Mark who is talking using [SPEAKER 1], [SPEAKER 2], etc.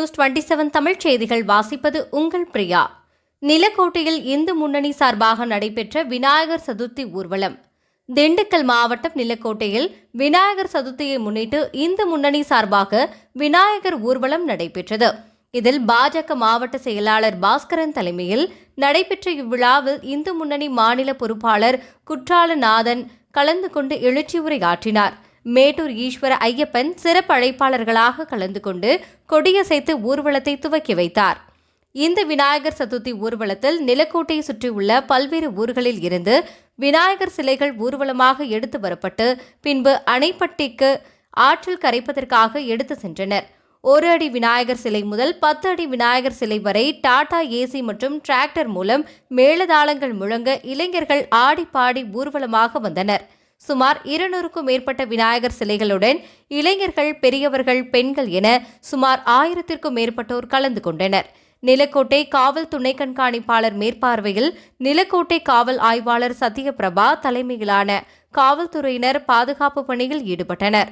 [SPEAKER 1] News 27 Tamil செய்திகள் வாசிப்பது உங்கள் பிரியா. நிலக்கோட்டையில் இந்து முன்னணி சார்பாக நடைபெற்ற விநாயகர் சதுர்த்தி ஊர்வலம். திண்டுக்கல் மாவட்டம் நிலக்கோட்டையில் விநாயகர் சதுர்த்தியை முன்னிட்டு இந்து முன்னணி சார்பாக விநாயகர் ஊர்வலம் நடைபெற்றது. இதில் பாஜக மாவட்ட செயலாளர் பாஸ்கரன் தலைமையில் நடைபெற்ற இவ்விழாவில் இந்து முன்னணி மாநில பொறுப்பாளர் குற்றாலநாதன் கலந்து கொண்டு எழுச்சி உரையாற்றினார். மேட்டூர் ஈஸ்வர ஐயப்பன் சிறப்பு அழைப்பாளர்களாக கலந்து கொண்டு கொடியசைத்து ஊர்வலத்தை துவக்கி வைத்தார். இந்த விநாயகர் சதுர்த்தி ஊர்வலத்தில் நிலக்கோட்டையை சுற்றியுள்ள பல்வேறு ஊர்களில் இருந்து விநாயகர் சிலைகள் ஊர்வலமாக எடுத்து வரப்பட்டு பின்பு அணைப்பட்டிக்கு ஆற்றில் கரைப்பதற்காக எடுத்து சென்றனர். 1 அடி விநாயகர் சிலை முதல் 10 அடி விநாயகர் சிலை வரை டாடா ஏசி மற்றும் டிராக்டர் மூலம் மேளதாளங்கள் முழங்க இளைஞர்கள் ஆடி பாடி ஊர்வலமாக வந்தனர். சுமார் 200க்கும் மேற்பட்ட விநாயகர் சிலைகளுடன் இளைஞர்கள், பெரியவர்கள், பெண்கள் என சுமார் 1000த்திற்கும் மேற்பட்டோர் கலந்து கொண்டனர். நிலக்கோட்டை காவல் துணை கண்காணிப்பாளர் மேற்பார்வையில் நிலக்கோட்டை காவல் ஆய்வாளர் சத்யபிரபா தலைமையிலான காவல்துறையினர் பாதுகாப்பு பணியில் ஈடுபட்டனர்.